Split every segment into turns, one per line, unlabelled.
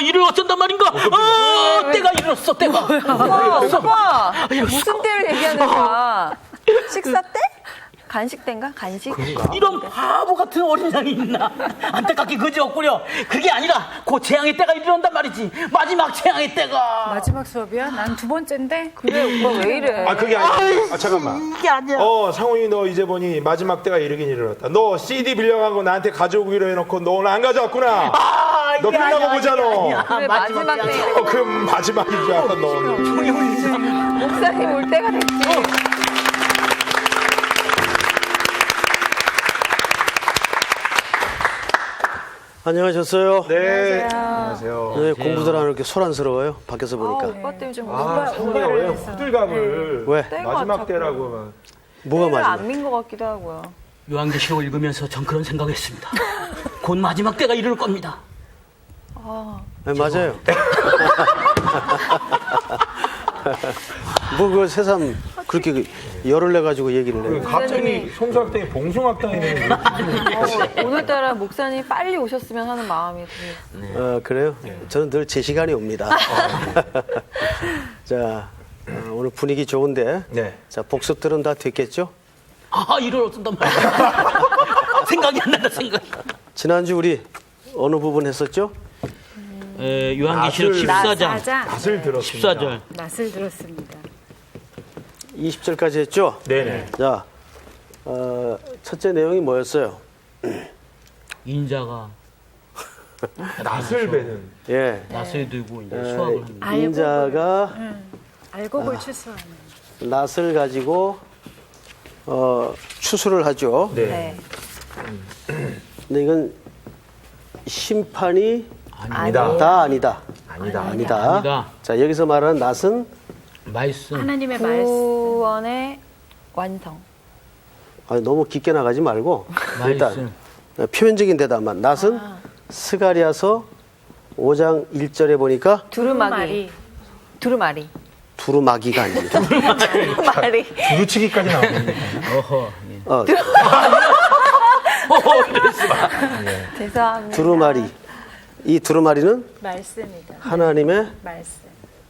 일을 어쩐단 말인가? 때가 이르렀어, 때가.
오빠 무슨 때를 얘기하는 거야? 식사 때? 간식 때인가? 간식?
이런 바보 같은 어린 양이 있나? 안타깝게 그지없구려. 그게 아니라 곧 재앙의 때가 이르는단 말이지. 마지막 재앙의 때가.
마지막 수업이야? 난 두 번째인데.
그래 오빠 왜 이래?
아 그게 아니야. 잠깐만.
이게 아니야.
상훈이 너 이제 보니 마지막 때가 이르긴 이르렀다. 너 CD 빌려간 거 나한테 가져오기로 해놓고 너 오늘 안 가져왔구나. 너
이게
끝나고
아니야,
보자
이게
너.
아니야.
그래 마지막 때
그 마지막인 줄 알았다 너.
목사님 올 때가 됐지.
안녕하셨어요.
네. 안녕하세요.
네, 공부들 안 이렇게 소란스러워요. 밖에서 보니까.
오빠 때문에 좀
상훈이가 왜 호들갑을
왜?
마지막 때라고 막.
뭐가 맞아?
안민 것 같기도 하고요.
요한계시록을 읽으면서 전 그런 생각했습니다. 곧 마지막 때가 이를 겁니다.
네, 맞아요. 뭐 그 새삼 그렇게 열을 내 가지고 얘기를 해.
갑자기 송사학당이 봉송학당이 되는
오늘따라 목사님 빨리 오셨으면 하는 마음이 되게.
그래요? 저는 늘 제 시간이 옵니다. 자, 오늘 분위기 좋은데.
네.
자, 복습들은 다 됐겠죠?
일을 어쩐단 말이야. 생각이 안 난다, 생각이.
지난주 우리 어느 부분 했었죠?
요한계시록
낫을-
14장.
맛을 들었습니다.
14절.
낯을 들었습니다.
20절까지 했죠?
네네.
자, 첫째 내용이 뭐였어요?
인자가
낯을 베는.
예.
낫을 들고 이제 수확을 합니다.
인자가
알곡을 추수하는.
낫을 가지고 추수를 하죠.
네.
근데 이건 심판이
아니다.
다 아니다.
아니다.
아니다.
아니다.
자, 여기서 말하는 낫은
말씀.
하나님의 말씀.
구원의 완성.
너무 깊게 나가지 말고 일단 표면적인 대답만. 낫은 스가랴서 5장 1절에 보니까
두루마기. 두루마리.
두루마기가 아닙니다.
두루마리.
두루치기까지 나오네.
어허.
죄송합니다.
두루마리. 이 두루마리는
말씀이다.
하나님의
말씀.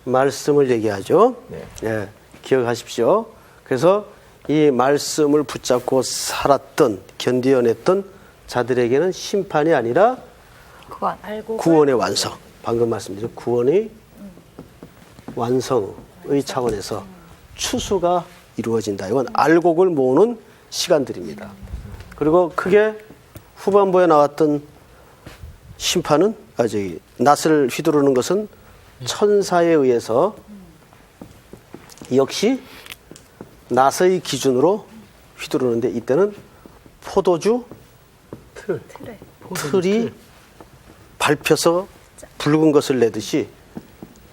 말씀을 얘기하죠.
네.
예, 기억하십시오. 그래서 이 말씀을 붙잡고 살았던, 견디어냈던 자들에게는 심판이 아니라
구원.
알곡을
구원의 완성. 방금 말씀드린 구원의 완성의 차원에서 추수가 이루어진다. 이건 알곡을 모으는 시간들입니다. 그리고 크게 후반부에 나왔던 심판은 낫을 휘두르는 것은 천사에 의해서 역시 낫의 기준으로 휘두르는데 이때는 포도주 틀이 밟혀서 붉은 것을 내듯이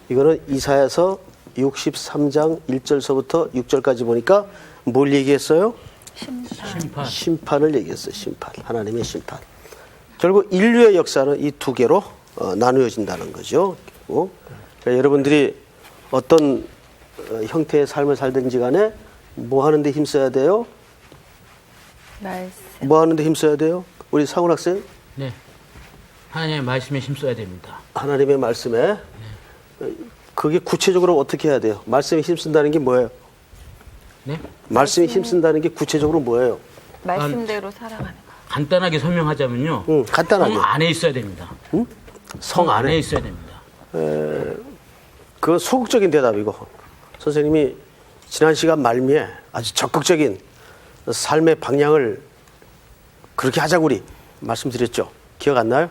이거는 이사야서 63장 1절서부터 6절까지 보니까 뭘 얘기했어요?
심판.
심판을 얘기했어요. 심판. 하나님의 심판. 결국 인류의 역사는 이 두 개로 나누어진다는 거죠. 그러니까 여러분들이 어떤 형태의 삶을 살든지 간에 뭐 하는데 힘써야 돼요?
말씀.
뭐 하는데 힘써야 돼요? 우리 상훈 학생?
네. 하나님의 말씀에 힘써야 됩니다.
하나님의 말씀에 그게 구체적으로 어떻게 해야 돼요? 말씀에 힘쓴다는 게 뭐예요?
네?
말씀에 힘쓴다는 게 구체적으로 뭐예요?
말씀대로 살아가는 거.
간단하게 설명하자면요.
간단하게.
성 안에 있어야 됩니다. 성 안에 있어야 됩니다.
그건 소극적인 대답이고 선생님이 지난 시간 말미에 아주 적극적인 삶의 방향을 그렇게 하자고 우리 말씀드렸죠. 기억 안 나요?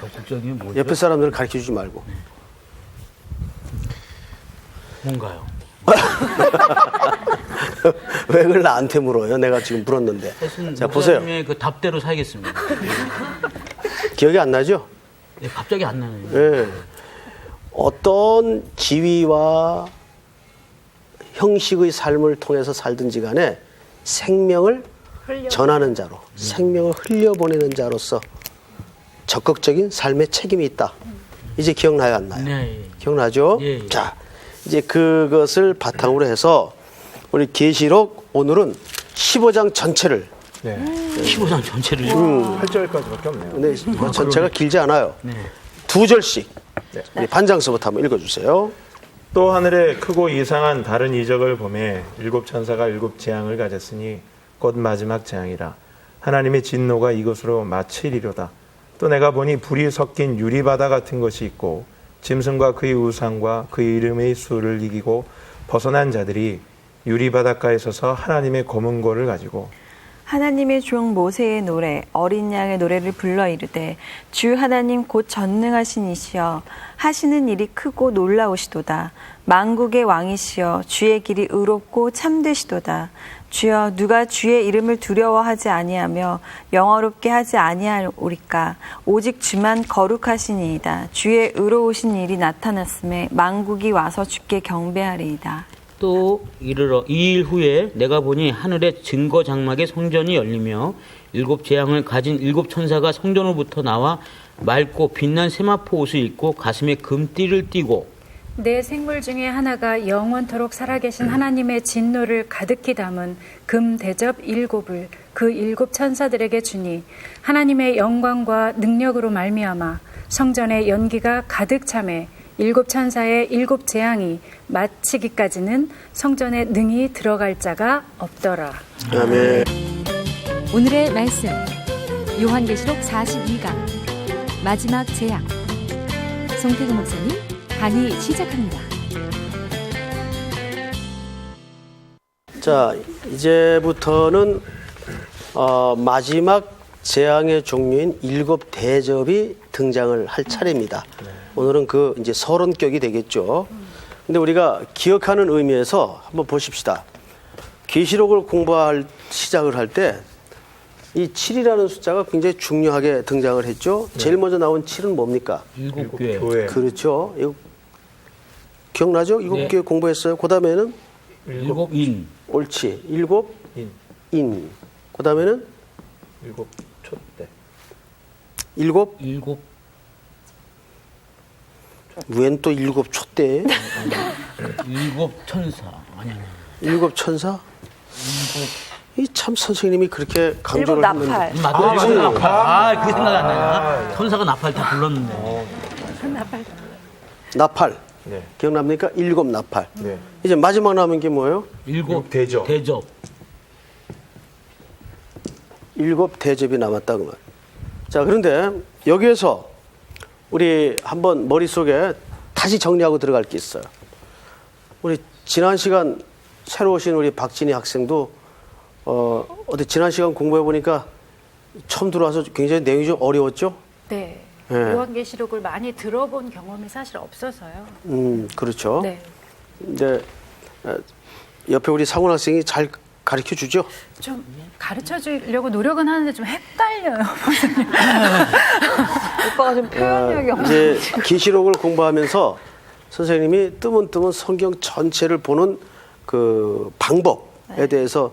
적극적인 뭐죠?
옆에 사람들을 가르쳐 주지 말고.
뭔가요?
왜 그걸 나한테 물어요? 내가 지금 물었는데. 자, 보세요.
목사님의 그 답대로 살겠습니다.
기억이 안 나죠?
네, 갑자기 안 나네요.
예. 어떤 지위와 형식의 삶을 통해서 살든지 간에 생명을 전하는 자로, 생명을 흘려보내는 자로서 적극적인 삶의 책임이 있다. 이제 기억나요, 안 나요?
네.
기억나죠?
예, 예.
자, 이제 그것을 바탕으로 해서 우리 계시록 오늘은 15장 전체를
네.
15장 전체를.
8절까지밖에 없네요.
근데 뭐 전체가 길지 않아요. 두 절씩 우리 반장서부터 한번 읽어주세요.
또 하늘에 크고 이상한 다른 이적을 보매 일곱 천사가 일곱 재앙을 가졌으니 곧 마지막 재앙이라. 하나님의 진노가 이것으로 마치리로다. 또 내가 보니 불이 섞인 유리바다 같은 것이 있고 짐승과 그의 우상과 그의 이름의 수를 이기고 벗어난 자들이 유리바닷가에 서서 하나님의 검은 고를 가지고
하나님의 종 모세의 노래 어린 양의 노래를 불러 이르되 주 하나님 곧 전능하신 이시여 하시는 일이 크고 놀라우시도다. 만국의 왕이시여 주의 길이 의롭고 참되시도다. 주여 누가 주의 이름을 두려워하지 아니하며 영어롭게 하지 아니하오리까. 오직 주만 거룩하시니이다. 주의 의로우신 일이 나타났음에 만국이 와서 주께 경배하리이다.
또 이르러 이 일 후에 내가 보니 하늘의 증거 장막의 성전이 열리며 일곱 재앙을 가진 일곱 천사가 성전으로부터 나와 맑고 빛난 세마포 옷을 입고 가슴에 금띠를 띠고
내 생물 중에 하나가 영원토록 살아계신 하나님의 진노를 가득히 담은 금 대접 7을 그 7 천사들에게 주니 하나님의 영광과 능력으로 말미암아 성전에 연기가 가득 차매 7 천사의 7 재앙이 마치기까지는 성전에 능히 들어갈 자가 없더라.
아멘.
오늘의 말씀 요한계시록 42강 마지막 재앙. 송태근 목사님 강의 시작합니다.
자, 이제부터는 마지막 재앙의 종류인 일곱 대접이 등장을 할 차례입니다. 오늘은 그 이제 서론격이 되겠죠. 근데 우리가 기억하는 의미에서 한번 보십시다. 계시록을 공부할 시작을 할 때 이 7이라는 숫자가 굉장히 중요하게 등장을 했죠. 제일 먼저 나온 7은 뭡니까?
일곱 교회.
교회
그렇죠. 이거 기억나죠? 일곱 개 공부했어요. 그 다음에는
일곱 인.
옳지. 일곱 인. 그 다음에는
일곱 촛대
일곱. 웬 또 일곱 촛대?
일곱 천사. 아니야.
일곱 천사? 이 참 선생님이 그렇게 강조를
일곱
했는데.
나팔.
맞아. 천사 나팔. 그게 생각이 안 나냐? 천사가 나팔 다 불렀는데.
나팔.
네.
기억납니까? 일곱 나팔.
네.
이제 마지막 남은 게 뭐예요?
일곱
대접.
일곱 대접이 남았다 그 말. 자, 그런데 여기에서 우리 한번 머릿속에 다시 정리하고 들어갈 게 있어요. 우리 지난 시간 새로 오신 우리 박진희 학생도 어디 지난 시간 공부해 보니까 처음 들어와서 굉장히 내용이 좀 어려웠죠?
네.
네.
요한계시록을 많이 들어본 경험이 사실 없어서요.
그렇죠.
네.
근데 옆에 우리 상훈 학생이 잘 가르쳐 주죠?
좀 가르쳐 주려고 노력은 하는데 좀 헷갈려요.
오빠가 좀 표현력이 없는.
이제 계시록을 공부하면서 선생님이 뜨문뜨문 성경 전체를 보는 그 방법에 대해서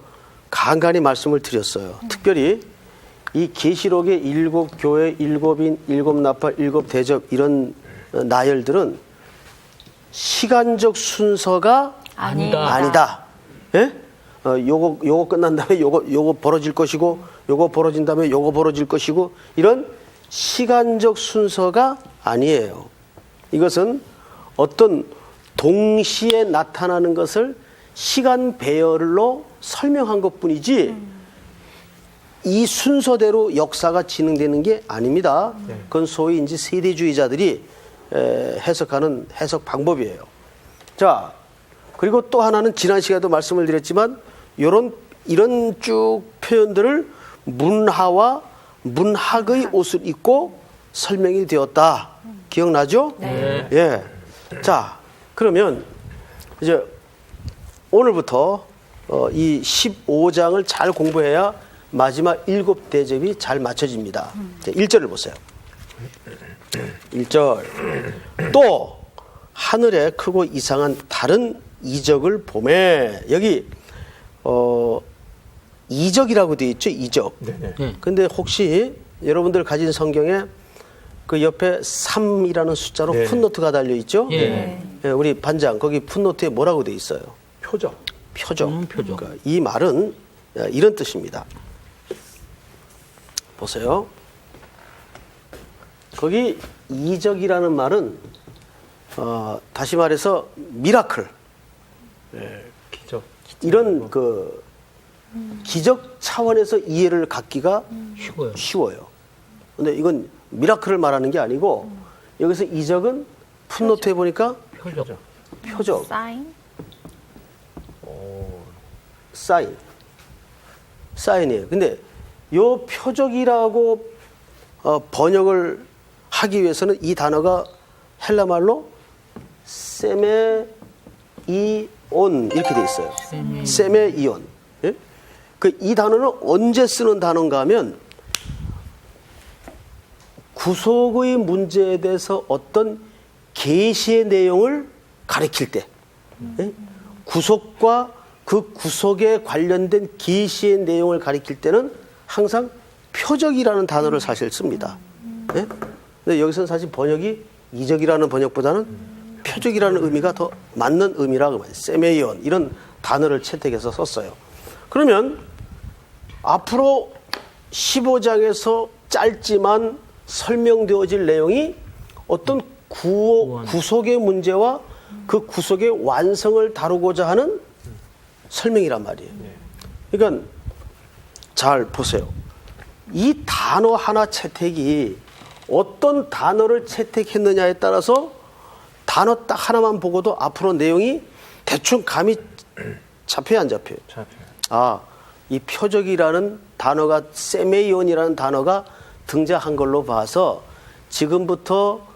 간간히 말씀을 드렸어요. 특별히 이 계시록의 일곱 교회, 일곱인, 일곱 나팔, 일곱 대접 이런 나열들은 시간적 순서가 아니다. 예? 요거 끝난 다음에 요거 벌어질 것이고, 요거 벌어진 다음에 요거 벌어질 것이고, 이런 시간적 순서가 아니에요. 이것은 어떤 동시에 나타나는 것을 시간 배열로 설명한 것 뿐이지, 이 순서대로 역사가 진행되는 게 아닙니다. 그건 소위 이제 세대주의자들이 해석하는 해석 방법이에요. 자, 그리고 또 하나는 지난 시간에도 말씀을 드렸지만 이런 쭉 표현들을 문하와 문학의 옷을 입고 설명이 되었다. 기억나죠?
네.
예. 자, 그러면 이제 오늘부터 이 15장을 잘 공부해야 마지막 7대접이 잘 맞춰집니다. 1절을 보세요. 1절. 또 하늘에 크고 이상한 다른 이적을 보매. 여기 이적이라고 되어 있죠. 이적.
네.
근데 혹시 여러분들 가진 성경에 그 옆에 3이라는 숫자로
네.
풋노트가 달려 있죠.
예.
예, 우리 반장 거기 풋노트에 뭐라고 되어 있어요?
표적.
표적.
표적.
그러니까 이 말은 이런 뜻입니다. 보세요. 거기 이적이라는 말은 다시 말해서 미라클,
기적.
이런 그 기적 차원에서 이해를 갖기가 쉬워요. 근데 이건 미라클을 말하는 게 아니고 여기서 이적은 풋노트에 보니까 표적,
사인?
사인이에요. 근데 요 표적이라고 번역을 하기 위해서는 이 단어가 헬라말로 세메이온 이렇게 돼 있어요. 세메이온. 예? 그 이 단어는 언제 쓰는 단어인가 하면 구속의 문제에 대해서 어떤 계시의 내용을 가리킬 때, 예? 구속과 그 구속에 관련된 계시의 내용을 가리킬 때는 항상 표적이라는 단어를 사실 씁니다. 예? 근데 여기서는 사실 번역이 이적이라는 번역보다는 표적이라는 의미가 더 맞는 의미라고 말해요. 세메이온 이런 단어를 채택해서 썼어요. 그러면 앞으로 15장에서 짧지만 설명되어질 내용이 어떤 구속의 문제와 그 구속의 완성을 다루고자 하는 설명이란 말이에요. 그러니까 잘 보세요. 이 단어 하나 채택이 어떤 단어를 채택했느냐에 따라서 단어 딱 하나만 보고도 앞으로 내용이 대충 감이 잡혀요, 안 잡혀요? 아, 이 표적이라는 단어가 세메이온이라는 단어가 등장한 걸로 봐서 지금부터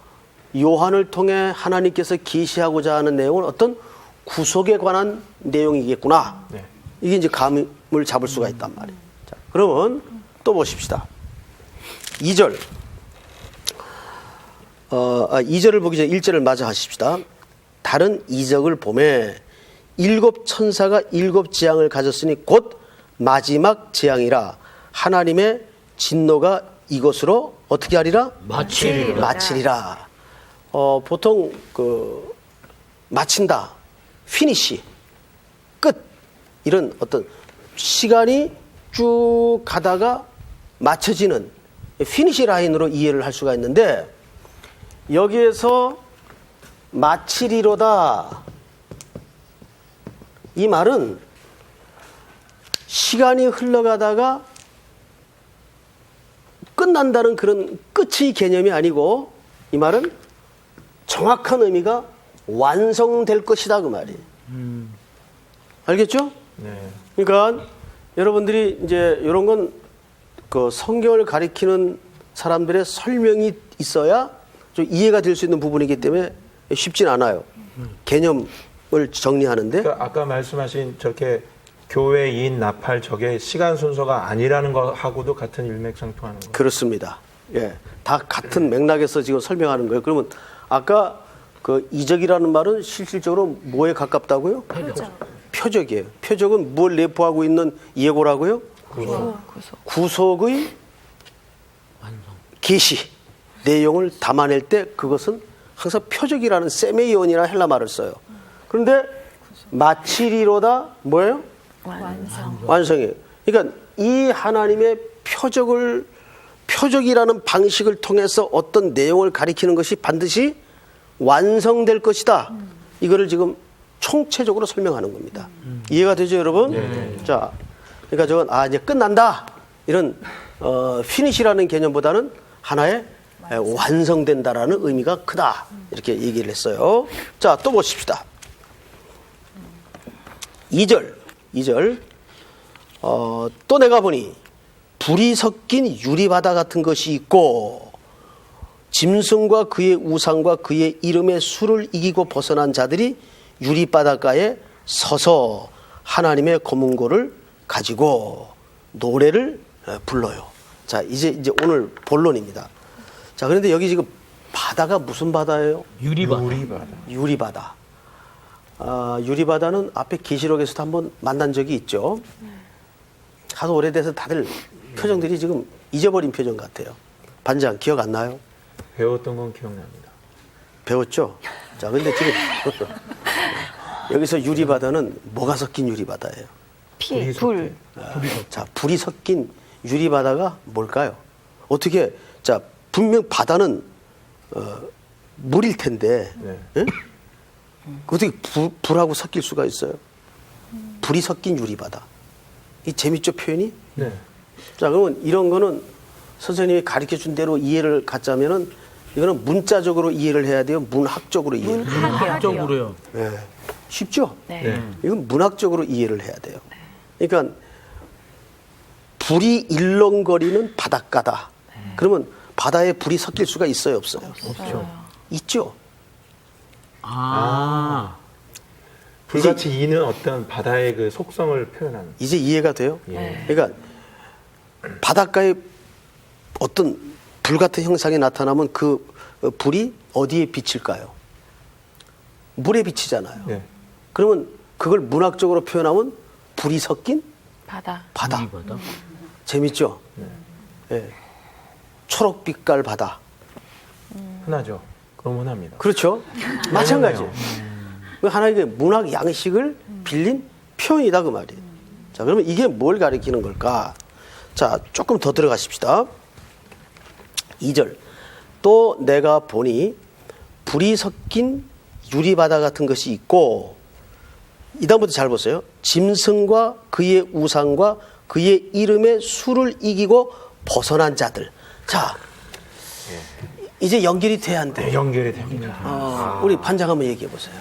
요한을 통해 하나님께서 계시하고자 하는 내용은 어떤 구속에 관한 내용이겠구나.
네.
이게 이제 감을 잡을 수가 있단 말이에요. 자, 그러면 또 보십시다. 2절. 2절을 보기 전에 1절을 마저 하십시다. 다른 이적을 보매 7 천사가 7 재앙을 가졌으니 곧 마지막 재앙이라 하나님의 진노가 이것으로 어떻게 하리라? 마치리라. 보통 마친다, 피니시, 끝 이런 어떤 시간이 쭉 가다가 맞춰지는 피니시 라인으로 이해를 할 수가 있는데 여기에서 마치리로다 이 말은 시간이 흘러가다가 끝난다는 그런 끝의 개념이 아니고 이 말은 정확한 의미가 완성될 것이다 그 말이에요. 알겠죠?
네.
그러니까 여러분들이 이제 이런 건 그 성경을 가리키는 사람들의 설명이 있어야 좀 이해가 될 수 있는 부분이기 때문에 쉽진 않아요. 개념을 정리하는데.
그러니까 아까 말씀하신 저렇게 교회인 나팔 저게 시간 순서가 아니라는 거하고도 같은 일맥상통하는 거예요.
그렇습니다. 예, 다 같은 맥락에서 지금 설명하는 거예요. 그러면 아까 그 이적이라는 말은 실질적으로 뭐에 가깝다고요? 표적이에요. 표적은 뭘 내포하고 있는 예고라고요? 구속의 계시 내용을 담아낼 때 그것은 항상 표적이라는 세메이온이라는 헬라 말을 써요. 그런데 마치리로다 뭐예요? 완성이에요. 그러니까 이 하나님의 표적이라는 방식을 통해서 어떤 내용을 가리키는 것이 반드시 완성될 것이다. 이거를 지금 총체적으로 설명하는 겁니다. 이해가 되죠, 여러분?
네.
자, 그러니까 저건 이제 끝난다. 이런 피니시라는 개념보다는 하나의 완성된다라는 의미가 크다. 이렇게 얘기를 했어요. 자, 또 보십시다. 2절. 또 내가 보니 불이 섞인 유리바다 같은 것이 있고 짐승과 그의 우상과 그의 이름의 수를 이기고 벗어난 자들이 유리바닷가에 서서 하나님의 검은고를 가지고 노래를 불러요. 자, 이제 오늘 본론입니다. 자, 그런데 여기 지금 바다가 무슨 바다예요? 유리바다. 유리바다는 앞에 계시록에서도 한번 만난 적이 있죠. 하도 오래돼서 다들 표정들이 지금 잊어버린 표정 같아요. 반장 기억 안 나요?
배웠던 건 기억납니다.
배웠죠? 자, 근데 지금 여기서 유리바다는 뭐가 섞인 유리바다예요?
불.
자, 불이 섞인 유리바다가 뭘까요? 어떻게 자 분명 바다는 물일 텐데
네.
예? 어떻게 불하고 섞일 수가 있어요? 불이 섞인 유리바다. 이 재밌죠 표현이?
네.
자 그러면 이런 거는 선생님이 가르쳐준 대로 이해를 갖자면은 이거는 문자적으로 이해를 해야 돼요. 문학적으로 이해를.
학적으로요.
네. 쉽죠?
네.
이건 문학적으로 이해를 해야 돼요. 그러니까 불이 일렁거리는 바닷가다. 그러면 바다에 불이 섞일 수가 있어요, 없어요?
없죠.
있죠.
불같이 이는 어떤 바다의 그 속성을 표현하는.
이제 이해가 돼요?
예.
그러니까 바닷가에 어떤 불 같은 형상이 나타나면 그 불이 어디에 비칠까요? 물에 비치잖아요.
네.
그러면 그걸 문학적으로 표현하면 불이 섞인
바다.
바다.
바다.
재밌죠? 예. 초록빛깔 바다.
흔하죠. 그럼 흔합니다.
그렇죠? 마찬가지. 하나의 문학 양식을 빌린 표현이다 그 말이에요. 자, 그러면 이게 뭘 가리키는 걸까? 자, 조금 더 들어가십시다. 2절. 또 내가 보니 불이 섞인 유리바다 같은 것이 있고, 이 다음부터 잘 보세요. 짐승과 그의 우상과 그의 이름의 수를 이기고 벗어난 자들. 자, 이제 연결이 돼야 안 돼요?
네, 연결이 됩니다.
우리 반장 한번 얘기해 보세요.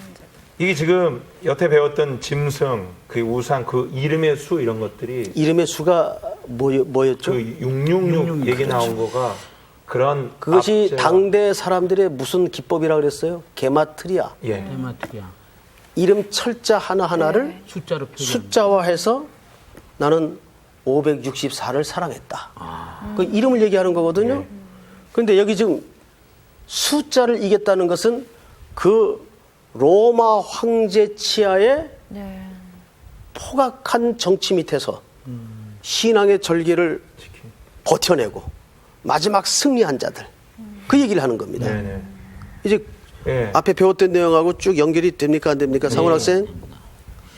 이게 지금 여태 배웠던 짐승, 그 우상, 그 이름의 수 이런 것들이
이름의 수가 뭐였죠?
그 666 얘기 나온 거가 그런
그것이
앞제와-
당대 사람들의 무슨 기법이라 그랬어요? 게마트리아.
예.
테마트리아.
이름 철자 하나하나를
숫자로 표현.
숫자화해서 나는 564를 사랑했다. 그 이름을 얘기하는 거거든요. 그런데 여기 지금 숫자를 이겼다는 것은 그 로마 황제 치하의
네.
포각한 정치 밑에서 신앙의 절개를 버텨내고 마지막 승리한 자들. 그 얘기를 하는 겁니다.
네네.
이제
예.
앞에 배웠던 내용하고 쭉 연결이 됩니까 안 됩니까? 상훈 학생?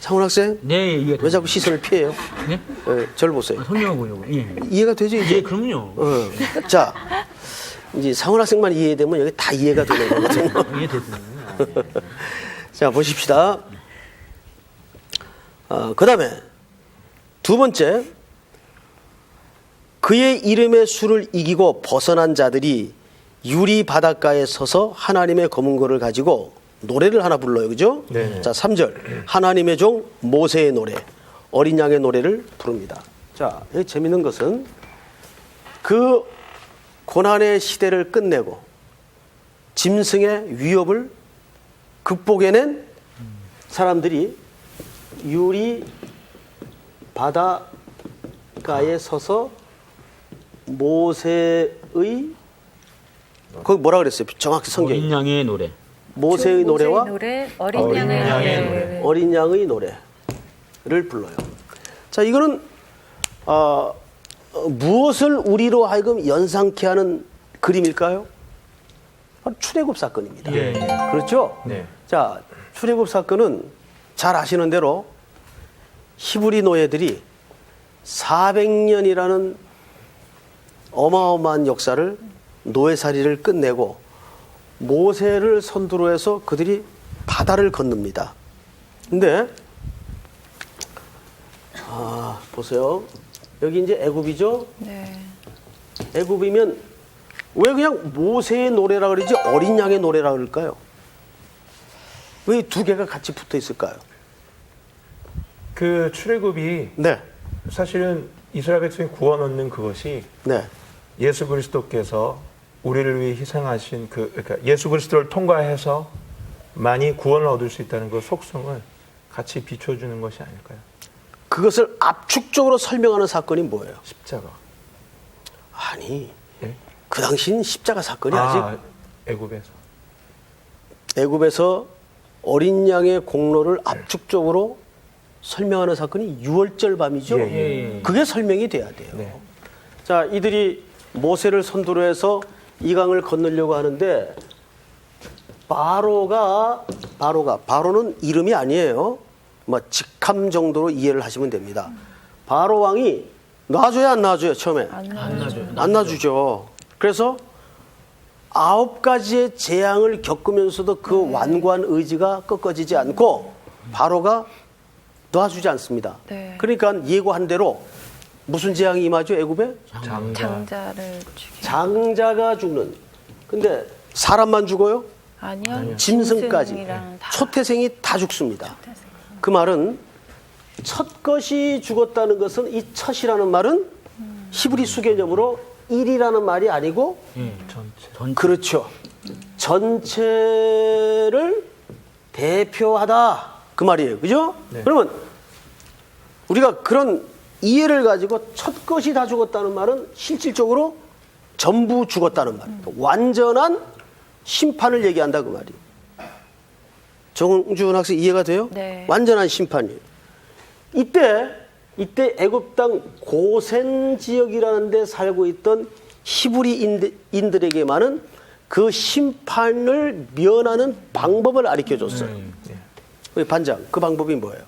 상훈 학생?
네, 이해가
왜 자꾸 시선을 피해요?
네?
예, 저를 보세요.
설명해 보려고. 예.
이해가 되죠 이제?
예, 그럼요.
자, 이제 상훈 학생만 이해되면 여기 다 이해가 되는 거거든요.
이해됐어요.
자, 보십시다. 그 다음에 두 번째, 그의 이름의 수를 이기고 벗어난 자들이 유리 바닷가에 서서 하나님의 검은고를 가지고 노래를 하나 불러요. 그죠?
네.
자, 3절. 하나님의 종 모세의 노래, 어린 양의 노래를 부릅니다. 자, 여기 재밌는 것은 그 고난의 시대를 끝내고 짐승의 위협을 극복해낸 사람들이 유리 바닷가에 서서 모세의 거기 뭐라 그랬어요? 정확히 성경이.
어린 양의 노래.
모세의 노래와
노래, 어린
어린
양의
양의
노래.
노래.
어린 양의 노래를 불러요. 자, 이거는 무엇을 우리로 하여금 연상케 하는 그림일까요? 바로 출애굽 사건입니다.
예.
그렇죠?
네.
자, 출애굽 사건은 잘 아시는 대로 히브리 노예들이 400년이라는 어마어마한 역사를 노예살이를 끝내고 모세를 선두로 해서 그들이 바다를 건넙니다. 근데 보세요. 여기 이제 애굽이죠.
네.
애굽이면 왜 그냥 모세의 노래라 그러지 어린 양의 노래라 그럴까요? 왜 두 개가 같이 붙어 있을까요?
그 출애굽이
네,
사실은 이스라엘 백성이 구원 얻는 그것이
네,
예수 그리스도께서 우리를 위해 희생하신 그러니까 예수 그리스도를 통과해서 많이 구원을 얻을 수 있다는 그 속성을 같이 비춰주는 것이 아닐까요?
그것을 압축적으로 설명하는 사건이 뭐예요?
십자가.
아니,
예?
그 당시는 십자가 사건이 아직
애굽에서.
애굽에서 어린 양의 공로를 압축적으로 설명하는 사건이 유월절 밤이죠.
예,
그게 설명이 돼야 돼요.
네.
자, 이들이 모세를 선두로 해서 이 강을 건너려고 하는데 바로는 이름이 아니에요. 뭐 직함 정도로 이해를 하시면 됩니다. 바로 왕이 놔줘야 안 놔줘요 처음에?
안
놔줘요.
안 놔주죠. 그래서 9가지의 재앙을 겪으면서도 그 완고한 의지가 꺾어지지 않고 바로가 놔주지 않습니다.
네.
그러니까 예고한 대로 무슨 재앙이 임하죠 애굽에?
장자를 죽이.
장자가 죽는. 근데 사람만 죽어요?
아니요.
짐승까지
짐승이랑 다.
초태생이 다 죽습니다. 그 말은 첫 것이 죽었다는 것은 이 첫이라는 말은 히브리 수개념으로 1이라는 말이 아니고
전체.
그렇죠. 전체를 대표하다 그 말이에요. 그죠?
네.
그러면 우리가 그런 이해를 가지고 첫 것이 다 죽었다는 말은 실질적으로 전부 죽었다는 말이에요. 완전한 심판을 얘기한다 그 말이에요. 정준 학생 이해가 돼요?
네.
완전한 심판이에요. 이때 애굽 땅 고센 지역이라는 데 살고 있던 히브리인들에게만은 그 심판을 면하는 방법을 가르쳐 줬어요. 우리 반장, 그 방법이 뭐예요?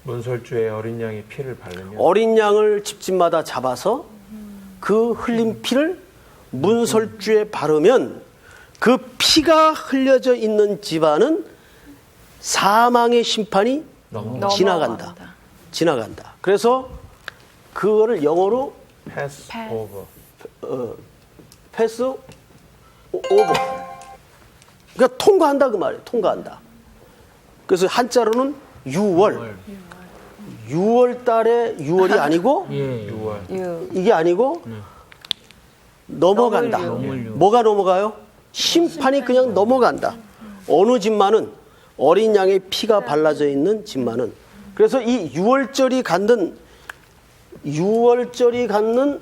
문설주에 어린 양의 피를 바르면
어린 양을 집집마다 잡아서 그 흘린 피를 문설주에 바르면 그 피가 흘려져 있는 집안은 사망의 심판이 지나간다. 지나간다. 그래서 그거를 영어로
패스 오버.
패스 오버. 그러니까 통과한다 그 말이에요. 통과한다. 그래서 한자로는 6월 달에 6월이 아니고
6월.
이게 아니고 넘어간다. 뭐가 넘어가요? 심판이 그냥 넘어간다. 어느 집만은 어린 양의 피가 발라져 있는 집만은. 그래서 이 6월절이 갖는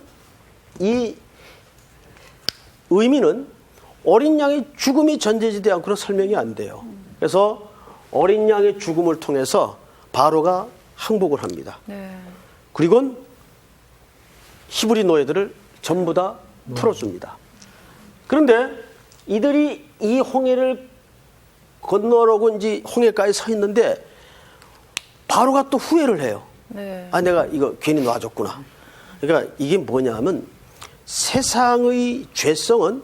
이 의미는 어린 양의 죽음이 전제되지 않고는 설명이 안 돼요. 그래서 어린 양의 죽음을 통해서 바로가 항복을 합니다.
네.
그리고 히브리 노예들을 전부 다 풀어줍니다. 그런데 이들이 이 홍해를 건너려고 이제 홍해가에 서 있는데 바로가 또 후회를 해요.
네.
아, 내가 이거 괜히 놔줬구나. 그러니까 이게 뭐냐면 세상의 죄성은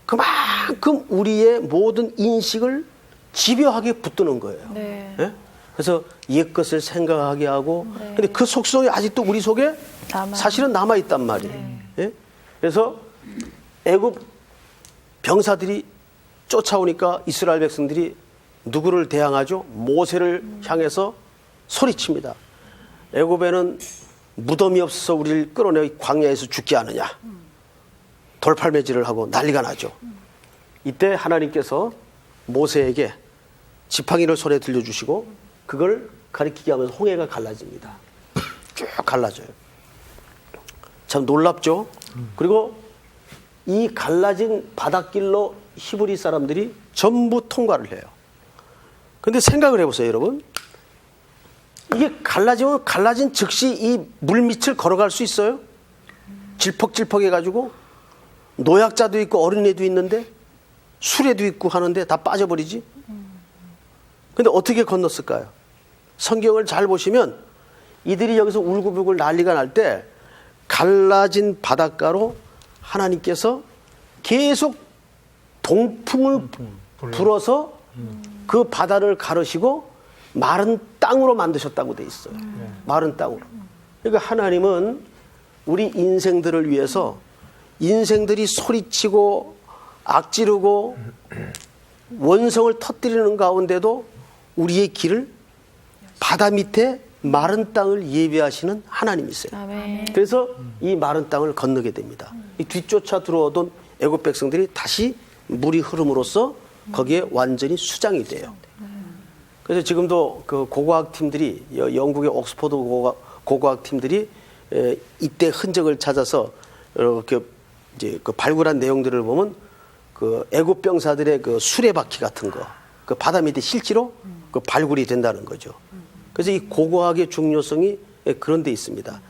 그만큼 우리의 모든 인식을 집요하게 붙드는 거예요.
네.
예? 그래서 옛것을 생각하게 하고 근데 그 속성이 아직도 우리 속에 사실은 남아있단 말이에요. 예? 그래서 애굽 병사들이 쫓아오니까 이스라엘 백성들이 누구를 대항하죠? 모세를 향해서 소리칩니다. 애굽에는 무덤이 없어서 우리를 끌어내 광야에서 죽게 하느냐. 돌팔매질을 하고 난리가 나죠. 이때 하나님께서 모세에게 지팡이를 손에 들려주시고 그걸 가리키게 하면서 홍해가 갈라집니다. 쭉 갈라져요. 참 놀랍죠? 그리고 이 갈라진 바닷길로 히브리 사람들이 전부 통과를 해요. 근데 생각을 해보세요, 여러분. 이게 갈라지면 갈라진 즉시 이 물밑을 걸어갈 수 있어요? 질퍽질퍽 해가지고 노약자도 있고 어린애도 있는데 수레도 있고 하는데 다 빠져버리지? 근데 어떻게 건넜을까요? 성경을 잘 보시면 이들이 여기서 울고불고 난리가 날 때 갈라진 바닷가로 하나님께서 계속 동풍을 불어서 그 바다를 가르시고 마른 땅으로 만드셨다고 돼 있어요. 마른 땅으로. 그러니까 하나님은 우리 인생들을 위해서 인생들이 소리치고 악지르고 원성을 터뜨리는 가운데도 우리의 길을 바다 밑에 마른 땅을 예비하시는 하나님이세요.
아멘.
그래서 이 마른 땅을 건너게 됩니다. 이 뒤쫓아 들어오던 애굽 백성들이 다시 물이 흐름으로써 거기에 완전히 수장이 돼요. 그래서 지금도 그 고고학 팀들이 영국의 옥스퍼드 고고학 팀들이 이때 흔적을 찾아서 이렇게 이제 그 발굴한 내용들을 보면 그 애굽 병사들의 그 수레바퀴 같은 거, 그 바다 밑에 실제로 그 발굴이 된다는 거죠. 그래서 이 고고학의 중요성이 그런 데 있습니다.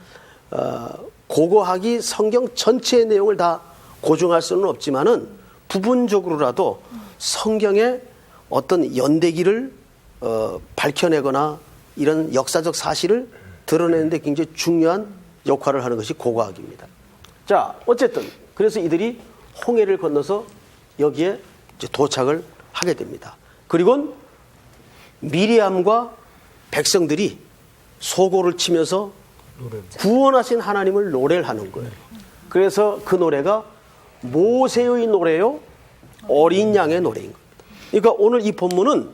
고고학이 성경 전체의 내용을 다 고증할 수는 없지만은 부분적으로라도 성경의 어떤 연대기를 밝혀내거나 이런 역사적 사실을 드러내는데 굉장히 중요한 역할을 하는 것이 고고학입니다. 자, 어쨌든 그래서 이들이 홍해를 건너서 여기에 이제 도착을 하게 됩니다. 그리고 미리암과 백성들이 소고를 치면서 구원하신 하나님을 노래를 하는 거예요. 그래서 그 노래가 모세의 노래요, 어린 양의 노래인 겁니다. 그러니까 오늘 이 본문은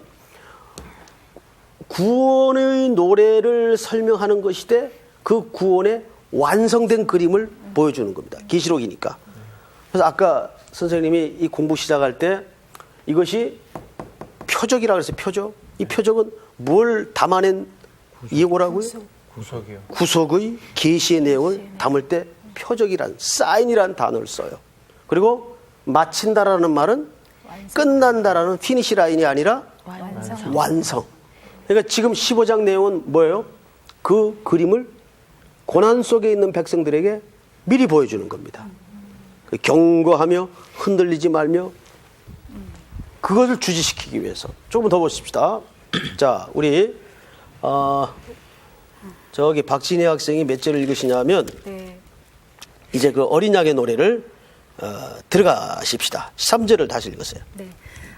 구원의 노래를 설명하는 것이되 그 구원의 완성된 그림을 보여주는 겁니다. 계시록이니까. 그래서 아까 선생님이 이 공부 시작할 때 이것이 표적이라고 했어요. 표적. 이 표적은 뭘 담아낸 예고라고요?
구속이요.
구속의 계시의 내용을 담을 때 표적이란 사인이란 단어를 써요. 그리고 마친다라는 말은 끝난다라는 피니시 라인이 아니라 완성. 그러니까 지금 15장 내용은 뭐예요? 그 그림을 고난 속에 있는 백성들에게 미리 보여주는 겁니다. 경고하며 흔들리지 말며 그것을 주지시키기 위해서. 조금 더 보십시다. 자, 우리 저기 박진희 학생이 몇 절을 읽으시냐면
네.
이제 그 어린 양의 노래를 들어가십시다. 3절을 다시 읽으세요.
네.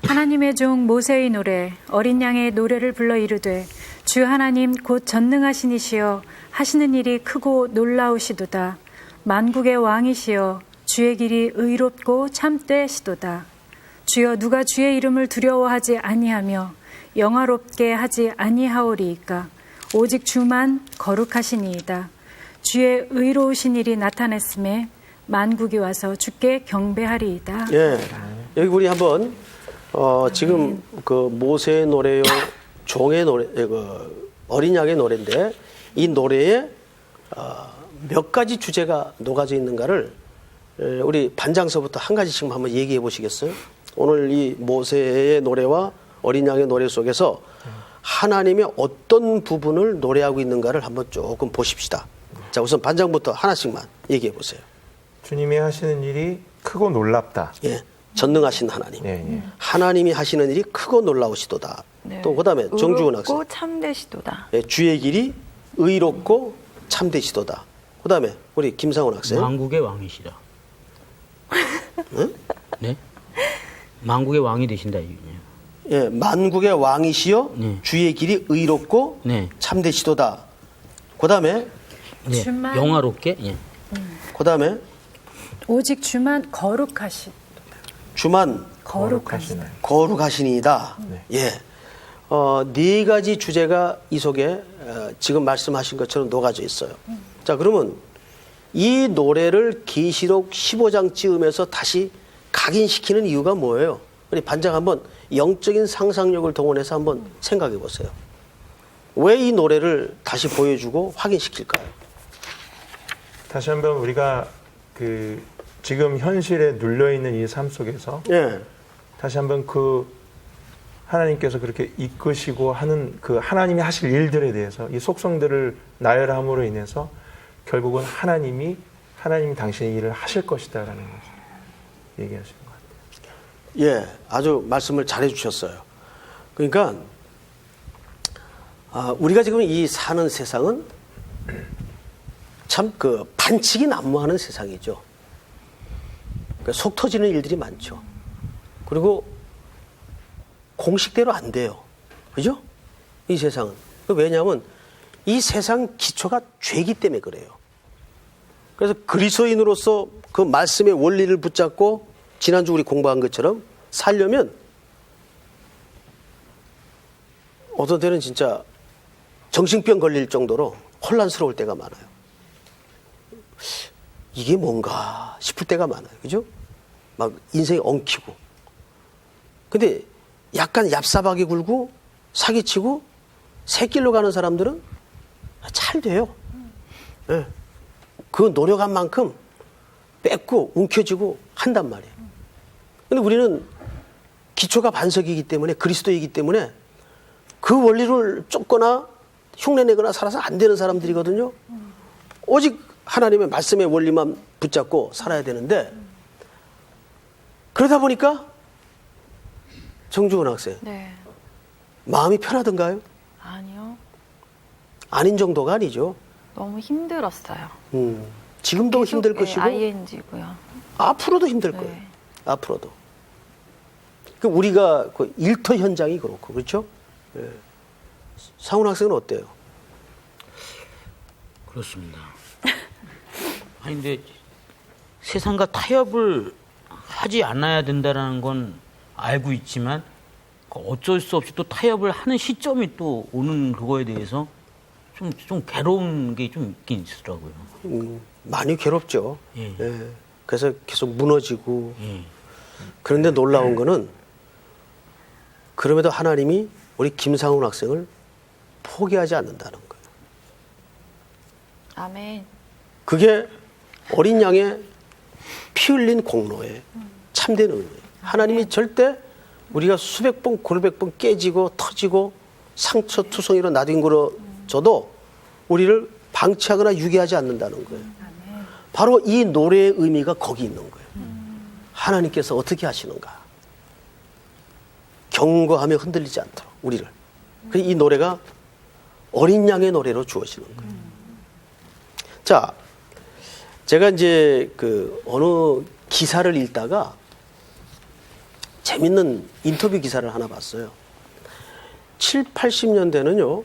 하나님의 종 모세의 노래 어린 양의 노래를 불러 이르되 주 하나님 곧 전능하신 이시여 하시는 일이 크고 놀라우시도다. 만국의 왕이시여 주의 길이 의롭고 참되시도다. 주여 누가 주의 이름을 두려워하지 아니하며 영화롭게 하지 아니하오리이까. 오직 주만 거룩하시니이다. 주의 의로우신 일이 나타났음에 만국이 와서 주께 경배하리이다.
예, 여기 우리 한번 지금 그 모세의 노래요, 종의 노래, 그 어린 양의 노래인데 이 노래에 몇 가지 주제가 녹아져 있는가를 우리 반장서부터 한 가지씩만 한번 얘기해 보시겠어요? 오늘 이 모세의 노래와 어린 양의 노래 속에서 하나님의 어떤 부분을 노래하고 있는가를 한번 조금 보십시다. 자, 우선 반장부터 하나씩만 얘기해 보세요.
주님이 하시는 일이 크고 놀랍다.
예, 전능하신 하나님.
예.
하나님이 하시는 일이 크고 놀라우시도다.
네.
또 그다음에 정주원 학생.
의롭고 참되시도다.
예, 주의 길이 의롭고 참되시도다. 그다음에 우리 김상훈 학생.
만국의 왕이시다.
응?
네? 만국의 왕이 되신다 이거예요.
예, 만국의 왕이시여
네.
주의 길이 의롭고
네.
참되시도다. 그다음에
네.
주만-
영화롭게. 예.
그다음에
오직 주만 거룩하시
주만
거룩하시다.
거룩하시니이다.
네.
예. 네 가지 주제가 이 속에 지금 말씀하신 것처럼 녹아져 있어요. 자, 그러면 이 노래를 계시록 15장쯤에서 다시 각인시키는 이유가 뭐예요? 우리 반장 한번 영적인 상상력을 동원해서 한번 생각해 보세요. 왜 이 노래를 다시 보여주고 확인시킬까요?
다시 한번 우리가 그 지금 현실에 눌려 있는 이 삶 속에서
예.
다시 한번 그 하나님께서 그렇게 이끄시고 하는 그 하나님이 하실 일들에 대해서 이 속성들을 나열함으로 인해서 결국은 하나님 당신의 일을 하실 것이다라는 것을 얘기하시는 것 같아요.
예, 아주 말씀을 잘해 주셨어요. 그러니까 우리가 지금 이 사는 세상은 참 그 반칙이 난무하는 세상이죠. 그러니까 속 터지는 일들이 많죠. 그리고 공식대로 안 돼요. 그죠? 이 세상은. 왜냐하면 이 세상 기초가 죄이기 때문에 그래요. 그래서 그리스도인으로서 그 말씀의 원리를 붙잡고 지난주 우리 공부한 것처럼 살려면 어떤 때는 진짜 정신병 걸릴 정도로 혼란스러울 때가 많아요. 이게 뭔가 싶을 때가 많아요. 그죠? 막 인생이 엉키고. 근데 약간 얍삽하게 굴고 사기치고 새길로 가는 사람들은 잘 돼요. 네. 그 노력한 만큼 뺏고 움켜쥐고 한단 말이에요. 근데 우리는 기초가 반석이기 때문에 그리스도이기 때문에 그 원리를 쫓거나 흉내내거나 살아서 안 되는 사람들이거든요. 오직 하나님의 말씀의 원리만 붙잡고 살아야 되는데 그러다 보니까 정주원 학생
네.
마음이 편하던가요?
아니요.
아닌 정도가 아니죠.
너무 힘들었어요.
지금도 힘들 것이고
ING고요.
앞으로도 힘들 거예요.
네.
앞으로도. 그 우리가 그 일터 현장이 그렇고 그렇죠? 예. 상훈 학생은 어때요?
그렇습니다. 아니 근데 세상과 타협을 하지 않아야 된다라는 건 알고 있지만 어쩔 수 없이 또 타협을 하는 시점이 또 오는 그거에 대해서 좀 괴로운 게 좀 있긴 있더라고요.
많이 괴롭죠.
예.
예. 그래서 계속 무너지고.
예.
그런데 놀라운 거는 그럼에도 하나님이 우리 김상훈 학생을 포기하지 않는다는 거예요.
아멘.
그게 어린 양의 피 흘린 공로에 참된 의미예요. 하나님이 절대 우리가 수백 번, 골백 번 깨지고 터지고 상처 투성이로 나뒹굴어져도 우리를 방치하거나 유괴하지 않는다는 거예요. 바로 이 노래의 의미가 거기 있는 거예요. 하나님께서 어떻게 하시는가. 경고하며 흔들리지 않도록 우리를. 이 노래가 어린 양의 노래로 주어지는 거예요. 자, 제가 이제 그 어느 기사를 읽다가 재밌는 인터뷰 기사를 하나 봤어요. 7, 80년대는요,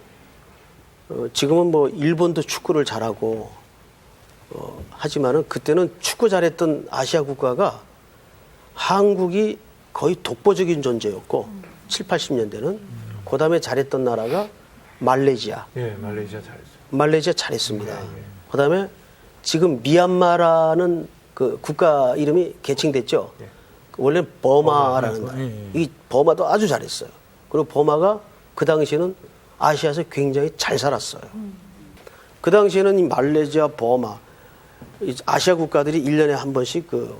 지금은 뭐 일본도 축구를 잘하고, 하지만은 그때는 축구 잘했던 아시아 국가가 한국이 거의 독보적인 존재였고, 7, 80년대는 그 다음에 잘했던 나라가 말레이시아.
예, 말레이시아 잘했어요.
말레이시아 잘했습니다. 그 다음에 지금 미얀마라는 그 국가 이름이 개칭됐죠.
예.
원래 버마라는 나라. 이 버마도 아주 잘했어요. 그리고 버마가 그 당시에는 아시아에서 굉장히 잘 살았어요. 그 당시에는 이 말레이시아, 버마, 이 아시아 국가들이 1년에 한 번씩 그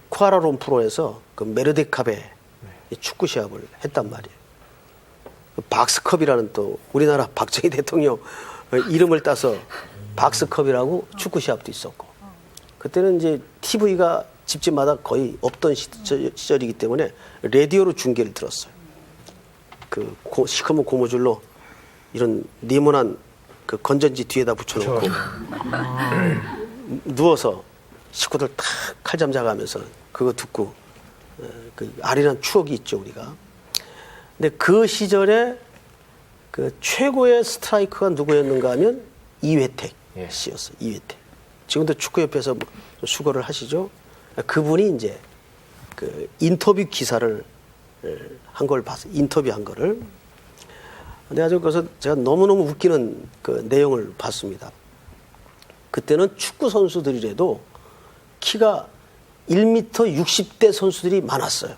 쿠알라룸푸르에서 그 메르데캅에 축구 시합을 했단 말이에요. 그 박스컵이라는 또 우리나라 박정희 대통령 이름을 따서 박스컵이라고 축구 시합도 있었고, 그때는 이제 TV가 집집마다 거의 없던 시절이기 때문에 라디오로 중계를 들었어요. 그 시커먼 고무줄로 이런 네모난 그 건전지 뒤에다 붙여놓고 누워서 식구들 탁 칼잠 자가면서 그거 듣고 그 아련한 추억이 있죠, 우리가. 근데 그 시절에 그 최고의 스트라이커가 누구였는가 하면 이회택 씨였어요. 이회택. 지금도 축구협회에서 수고를 하시죠. 그분이 이제 그 인터뷰 기사를 한 걸 봤어요. 인터뷰한 거를. 근데 아주 그래서 제가 너무너무 웃기는 그 내용을 봤습니다. 그때는 축구 선수들이라도 키가 1m 60대 선수들이 많았어요.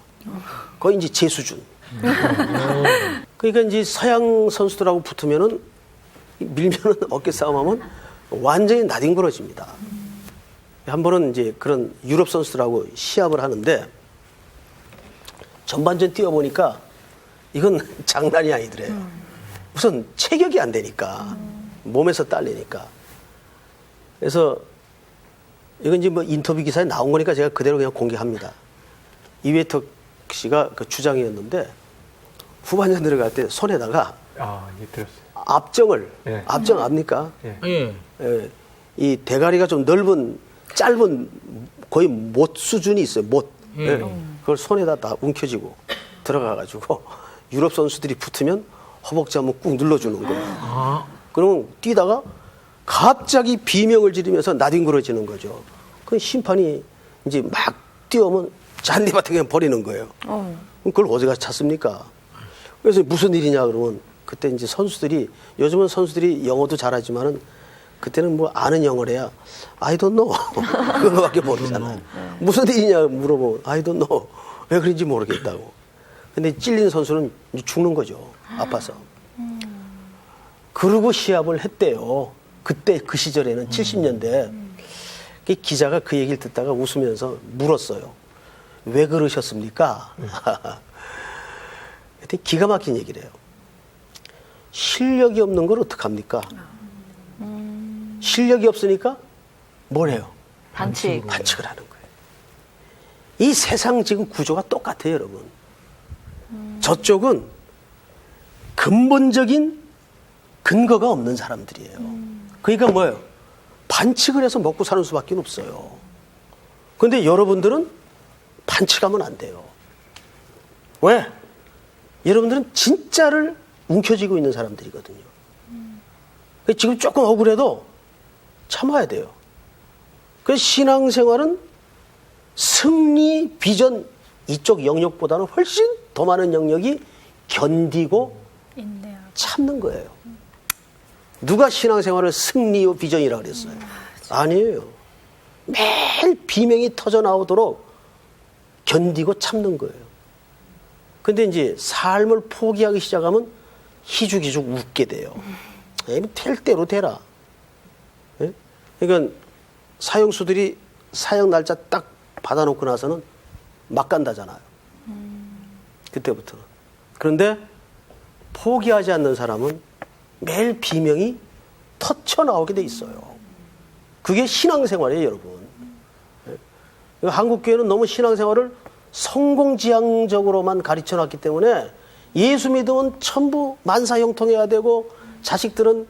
거의 이제 제 수준. 그러니까 이제 서양 선수들하고 붙으면은 밀면은 어깨 싸움하면 완전히 나뒹굴어집니다. 한 번은 이제 그런 유럽 선수들하고 시합을 하는데 전반전 뛰어보니까 이건 장난이 아니더래요. 우선 체격이 안 되니까 몸에서 딸리니까. 그래서 이건 이제 뭐 인터뷰 기사에 나온 거니까 제가 그대로 그냥 공개합니다. 이회택 씨가 그 주장이었는데 후반전 들어갈 때 손에다가
예, 들었어요.
압정을
예.
압정 압니까?
예.
예, 이 대가리가 좀 넓은 짧은 거의 못 수준이 있어요. 못. 예. 그걸 손에다 다 움켜쥐고 들어가가지고 유럽 선수들이 붙으면 허벅지 한번 꾹 눌러주는 거예요. 그러면 뛰다가 갑자기 비명을 지르면서 나뒹굴어지는 거죠. 그 심판이 이제 막 뛰어오면 잔디밭에 그냥 버리는 거예요. 그럼 그걸 어디 가서 찾습니까? 그래서 무슨 일이냐 그러면 그때 이제 선수들이, 요즘은 선수들이 영어도 잘하지만은 그때는 뭐 아는 영어를 해야 I don't know 그거밖에 모르잖아요. 무슨 일이냐 물어보면 I don't know 왜 그런지 모르겠다고. 근데 찔린 선수는 죽는 거죠. 아파서. 그러고 시합을 했대요. 그때 그 시절에는 70년대. 그 기자가 그 얘기를 듣다가 웃으면서 물었어요. 왜 그러셨습니까? 그때 기가 막힌 얘기를 해요. 실력이 없는 걸 어떡합니까? 실력이 없으니까 뭘 해요?
반칙.
반칙을 하는 거예요. 이 세상 지금 구조가 똑같아요, 여러분. 저쪽은 근본적인 근거가 없는 사람들이에요. 그러니까 뭐예요? 반칙을 해서 먹고 사는 수밖에 없어요. 그런데 여러분들은 반칙하면 안 돼요. 왜? 여러분들은 진짜를 움켜쥐고 있는 사람들이거든요. 지금 조금 억울해도 참아야 돼요. 그래서 신앙생활은 승리, 비전 이쪽 영역보다는 훨씬 더 많은 영역이 견디고
인내하고.
참는 거예요. 누가 신앙생활을 승리요 비전이라 그랬어요? 아니에요. 매일 비명이 터져 나오도록 견디고 참는 거예요. 근데 이제 삶을 포기하기 시작하면 희죽희죽 웃게 돼요. 될 대로 되라. 예? 그러니까 사형수들이 사형 날짜 딱 받아놓고 나서는 막 간다잖아요. 그때부터는. 그런데 포기하지 않는 사람은 매일 비명이 터쳐 나오게 돼 있어요. 그게 신앙생활이에요, 여러분. 예? 한국교회는 너무 신앙생활을 성공지향적으로만 가르쳐놨기 때문에 예수 믿으면 전부 만사형통해야 되고 자식들은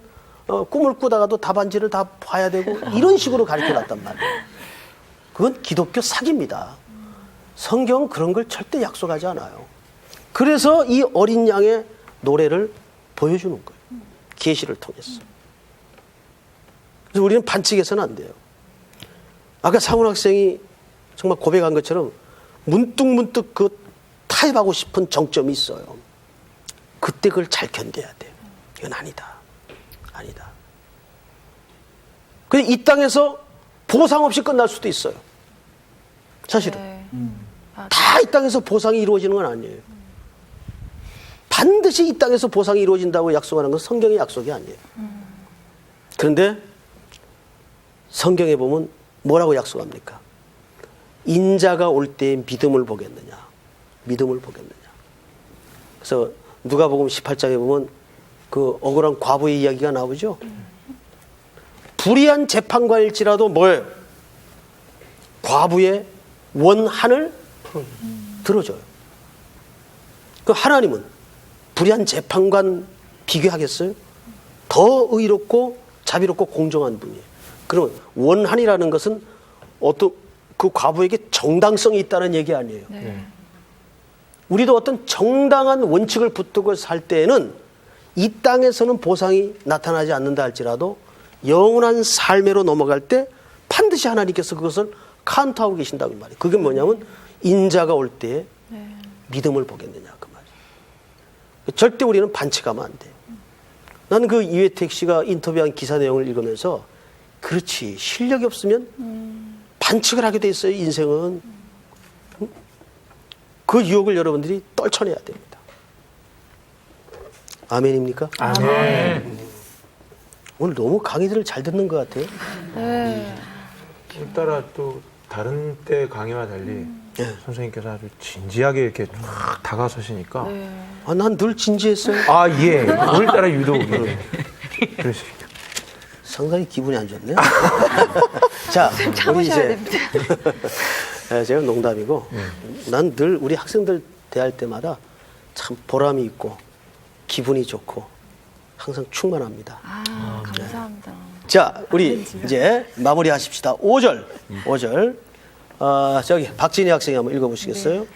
꿈을 꾸다가도 답안지를 다 봐야 되고 이런 식으로 가르쳐놨단 말이에요. 그건 기독교 사기입니다. 성경은 그런 걸 절대 약속하지 않아요. 그래서 이 어린 양의 노래를 보여주는 거예요. 계시를 통해서. 그래서 우리는 반칙해서는 안 돼요. 아까 상훈 학생이 정말 고백한 것처럼 문득문득 그 타협하고 싶은 정점이 있어요. 그때 그걸 잘 견뎌야 돼요. 이건 아니다. 아니다. 근데 이 땅에서 보상 없이 끝날 수도 있어요. 사실은. 다 이 땅에서 보상이 이루어지는 건 아니에요. 반드시 이 땅에서 보상이 이루어진다고 약속하는 건 성경의 약속이 아니에요. 그런데 성경에 보면 뭐라고 약속합니까? 인자가 올 때에 믿음을 보겠느냐. 믿음을 보겠느냐. 그래서 누가복음 18장에 보면 그 억울한 과부의 이야기가 나오죠. 불의한 재판관일지라도 뭐예요? 과부의 원한을 들어줘요. 그 하나님은 불의한 재판관 비교하겠어요? 더 의롭고 자비롭고 공정한 분이에요. 그러면 원한이라는 것은 어떤 그 과부에게 정당성이 있다는 얘기 아니에요.
네.
우리도 어떤 정당한 원칙을 붙들고 살 때에는 이 땅에서는 보상이 나타나지 않는다 할지라도 영원한 삶으로 넘어갈 때 반드시 하나님께서 그것을 카운트하고 계신다고 말이에요. 그게 뭐냐면 인자가 올 때에 믿음을 보겠느냐 그 말이에요. 절대 우리는 반칙하면 안 돼요. 나는 그 이회택 씨가 인터뷰한 기사 내용을 읽으면서 그렇지 실력이 없으면 반칙을 하게 돼 있어요. 인생은. 그 유혹을 여러분들이 떨쳐내야 됩니다. 아멘입니까?
아멘.
오늘 너무 강의들을 잘 듣는 것 같아요.
오늘따라 또 다른 때 강의와 달리 선생님께서 아주 진지하게 이렇게 쫙 다가서시니까
아, 난 늘 진지했어요.
아, 예. 오늘따라 유독 예. 그러시죠.
상당히 기분이 안 좋네요. 자, 우리 이제 제가 농담이고 난 늘 우리 학생들 대할 때마다 참 보람이 있고 기분이 좋고 항상 충만합니다.
감사합니다.
자, 우리 이제 마무리하십시다. 5절. 저기 박진희 학생이 한번 읽어보시겠어요?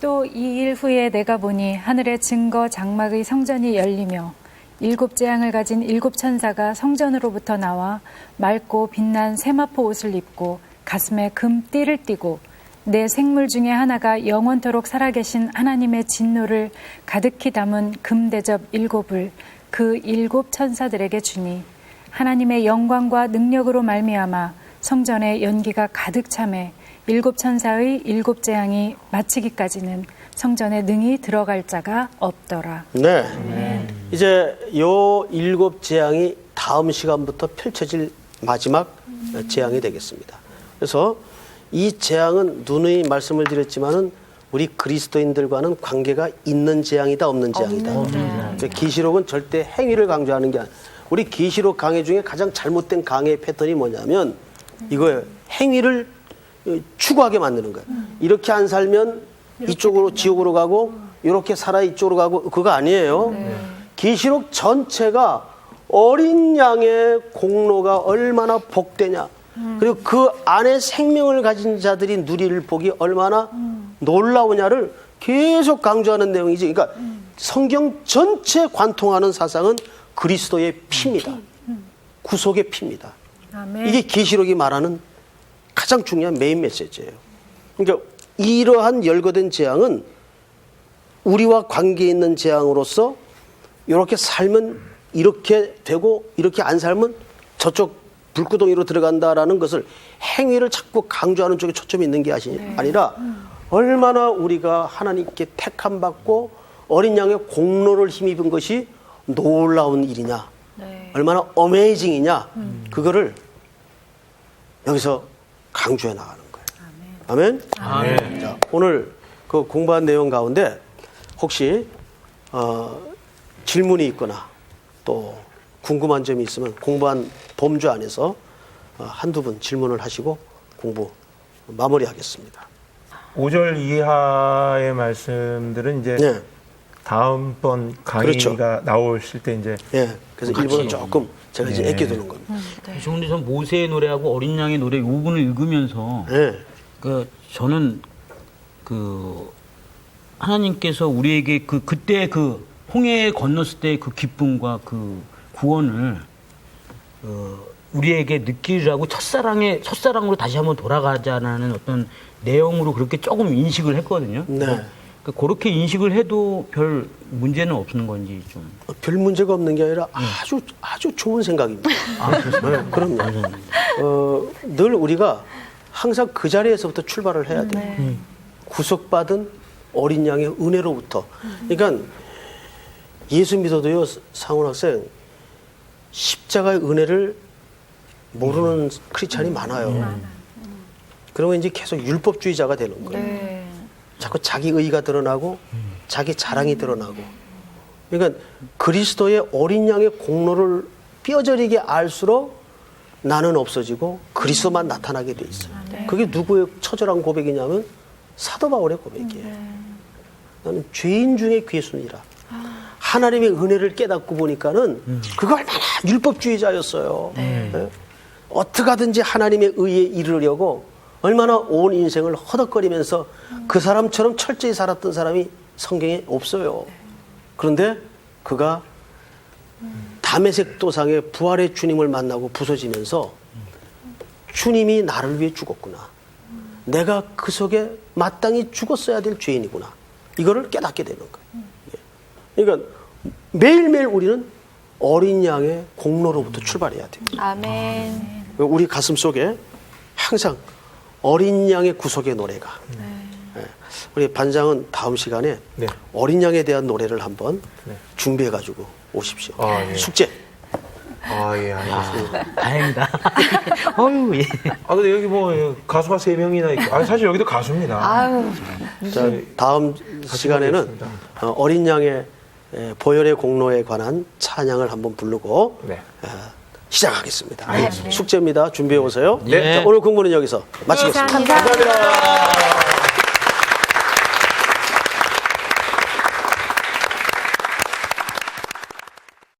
또 이 일 후에 내가 보니 하늘의 증거 장막의 성전이 열리며 7 재앙을 가진 7 천사가 성전으로부터 나와 맑고 빛난 세마포 옷을 입고 가슴에 금띠를 띠고 내 생물 중에 하나가 영원토록 살아계신 하나님의 진노를 가득히 담은 금대접 7을 그 7 천사들에게 주니 하나님의 영광과 능력으로 말미암아 성전에 연기가 가득 차매 7 천사의 7 재앙이 마치기까지는 성전에 능히 들어갈 자가 없더라.
네. 이제 요 7 재앙이 다음 시간부터 펼쳐질 마지막 재앙이 되겠습니다. 그래서 이 재앙은 누누이 말씀을 드렸지만은 우리 그리스도인들과는 관계가 있는 재앙이다, 없는 재앙이다. 계시록은 절대 행위를 강조하는 게 아니에요. 우리 계시록 강해 중에 가장 잘못된 강해 패턴이 뭐냐면 이거예요. 행위를 추구하게 만드는 거예요. 이렇게 안 살면 이쪽으로 지옥으로 가고 이렇게 살아 이쪽으로 가고 그거 아니에요. 계시록 전체가 어린 양의 공로가 얼마나 복되냐. 그리고 그 안에 생명을 가진 자들이 누릴 복이 얼마나 놀라우냐를 계속 강조하는 내용이지. 그러니까 성경 전체 관통하는 사상은 그리스도의 피입니다. 구속의 피입니다.
아멘.
이게 계시록이 말하는 가장 중요한 메인 메시지예요. 그러니까 이러한 열거된 재앙은 우리와 관계 있는 재앙으로서 이렇게 살면 이렇게 되고 이렇게 안 살면 저쪽 불구덩이로 들어간다라는 것을 행위를 자꾸 강조하는 쪽에 초점이 있는 게 아니라 얼마나 우리가 하나님께 택함 받고 어린 양의 공로를 힘입은 것이 놀라운 일이냐, 얼마나 어메이징이냐, 그거를 여기서 강조해 나가는 거예요. 아멘.
아멘.
자, 오늘 그 공부한 내용 가운데 혹시 질문이 있거나 또 궁금한 점이 있으면 공부한 범주 안에서 한두 분 질문을 하시고 공부 마무리하겠습니다.
5절 이하의 말씀들은 이제
네.
다음번 강의가
그렇죠.
나오실 때 이제
예. 그래서 일본은 조금 제가 이제 애껴두는 겁니다.
그런데 전 모세의 노래하고 어린 양의 노래 이 부분을 읽으면서
예.
그 저는 그 하나님께서 우리에게 그때 그 홍해 건넜을 때 그 기쁨과 그 구원을 우리에게 느끼라고 첫사랑으로 다시 한번 돌아가자는 어떤 내용으로 그렇게 조금 인식을 했거든요.
네.
그렇게 인식을 해도 별 문제는 없는 건지 좀.
별 문제가 없는 게 아니라 아주 좋은 생각입니다. 네, 그럼요. 늘 우리가 항상 그 자리에서부터 출발을 해야 돼요. 구속받은 어린 양의 은혜로부터. 그러니까 예수 믿어도요, 상훈 학생, 십자가의 은혜를 모르는 크리스찬이 많아요. 그러면 이제 계속 율법주의자가 되는 거예요. 자꾸 자기 의가 드러나고 자기 자랑이 드러나고. 그러니까 그리스도의 어린 양의 공로를 뼈저리게 알수록 나는 없어지고 그리스도만 나타나게 돼 있어요. 그게 누구의 처절한 고백이냐면 사도 바울의 고백이에요. 나는 죄인 중에 괴순이라. 하나님의 은혜를 깨닫고 보니까는 그거 얼마나 율법주의자였어요. 네. 어떻게 하든지 하나님의 의에 이르려고 얼마나 온 인생을 허덕거리면서 그 사람처럼 철저히 살았던 사람이 성경에 없어요. 그런데 그가 다메섹 도상에 부활의 주님을 만나고 부서지면서 주님이 나를 위해 죽었구나. 내가 그 속에 마땅히 죽었어야 될 죄인이구나. 이거를 깨닫게 되는 거예요. 그러니까 매일매일 우리는 어린 양의 공로로부터 출발해야 돼요.
아멘.
우리 가슴 속에 항상 어린 양의 구속의 노래가. 우리 반장은 다음 시간에
네.
어린 양에 대한 노래를 한번 준비해가지고 오십시오.
예.
숙제.
예, 알겠습니다.
다행이다. 어유 예.
근데 여기 뭐 가수가 3명이나 있고, 사실 여기도 가수입니다.
아유.
자, 다음 시간에는
하겠습니다.
어린 양의 보혈의 공로에 관한 찬양을 한번 부르고
네.
시작하겠습니다. 숙제입니다. 준비해 오세요.
네.
자, 오늘 공부는 여기서 마치겠습니다.
감사합니다.
감사합니다.